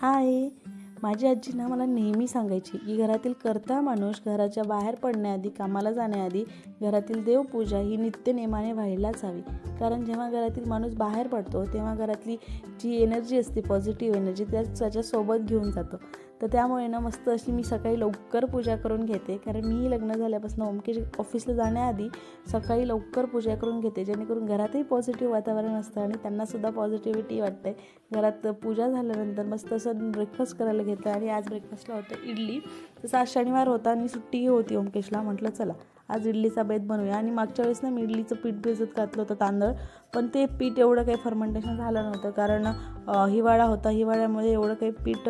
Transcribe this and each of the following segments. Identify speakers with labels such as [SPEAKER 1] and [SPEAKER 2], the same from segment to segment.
[SPEAKER 1] हाय. माझी आजी ना मला नेहमी सांगायची की घरातील कर्ता माणूस घराच्या बाहेर पडण्याआधी, कामाला जाण्याआधी घरातील देवपूजा ही नित्यनेमाने व्हायलाच हवी. कारण जेव्हा घरातील माणूस बाहेर पडतो तेव्हा घरातली जी एनर्जी असते, पॉझिटिव्ह एनर्जी, त्याच्यासोबत घेऊन जातो. तर त्यामुळे ना मस्त अशी मी सकाळी लवकर पूजा करून घेते. कारण मी लग्न झाल्यापासून ओमकेश ऑफिसला जाण्याआधी सकाळी लवकर पूजा करून घेते, जेणेकरून घरातही पॉझिटिव्ह वातावरण असतं आणि त्यांनासुद्धा पॉझिटिव्हिटी वाटते. घरात पूजा झाल्यानंतर मस्त असं ब्रेकफास्ट करायला घेतलं आणि आज ब्रेकफास्टला होतं इडली. तसं आज शनिवार होता आणि सुट्टीही होती ओमकेशला. म्हटलं चला आज इडलीचा बेत बनवूया. आणि मागच्या वेळेस ना मी इडलीचं पीठ भिजत घातलं होतं, तांदळ, पण ते पीठ एवढं काही फर्मेंटेशन झालं नव्हतं. कारण हिवाळा होता, हिवाळ्यामध्ये एवढं काही पीठ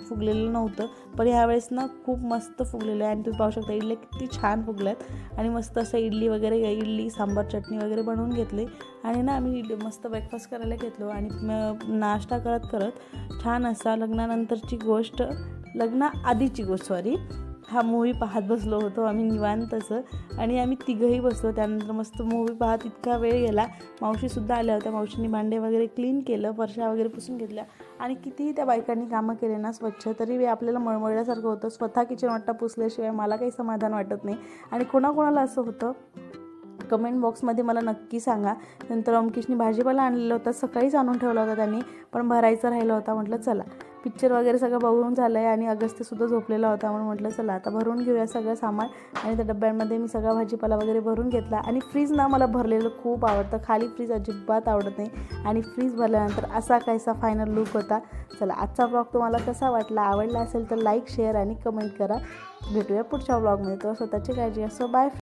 [SPEAKER 1] फुगलेलं नव्हतं. पण ह्यावेळेस ना खूप मस्त फुगलेलं आहे आणि तुम्ही पाहू शकता इडल्या किती छान फुगल्या आहेत. आणि मस्त असं इडली सांबार चटणी वगैरे बनवून घेतली आणि ना आम्ही मस्त ब्रेकफास्ट करायला घेतलो. आणि नाश्ता करत करत छान असा लग्नाआधीची गोष्ट हा मूवी पाहत बसलो होतो आम्ही निवांतचं. आणि आम्ही तिघंही बसलो. त्यानंतर मस्त मूवी पाहत इतका वेळ गेला. मावशीसुद्धा आल्या होत्या. मावशींनी भांडे वगैरे क्लीन केलं, फरशा वगैरे पुसून घेतल्या. आणि कितीही त्या बायकांनी कामं केले ना स्वच्छ, तरी आपल्याला मळमळल्यासारखं होतं. स्वतः किचन वाटा पुसल्याशिवाय मला काही समाधान वाटत नाही. आणि कोणाकोणाला असं होतं कमेंट बॉक्समध्ये मला नक्की सांगा. नंतर ओमकेशनी भाजीपाला आणलेला होता, सकाळीच आणून ठेवला होता त्यांनी, पण भरायचा राहिला होता. म्हटलं चला पिक्चर वगैरे सगळं बघून झालं आहे आणि अगस्त्यसुद्धा झोपलेला होता, म्हणून म्हटलं चला आता भरून घेऊया सगळं सामान. आणि त्या डब्यांमध्ये मी सगळा भाजीपाला वगैरे भरून घेतला. आणि फ्रीज ना मला भरलेलं खूप आवडतं, खाली फ्रीज अजिबात आवडत नाही. आणि फ्रीज भरल्यानंतर असा कायसा फायनल लुक होता. चला आजचा ब्लॉग तुम्हाला कसा वाटला, आवडला असेल तर लाईक, शेअर आणि कमेंट करा. भेटूया पुढच्या ब्लॉगमध्ये. तर स्वतःची काळजी असो. बाय.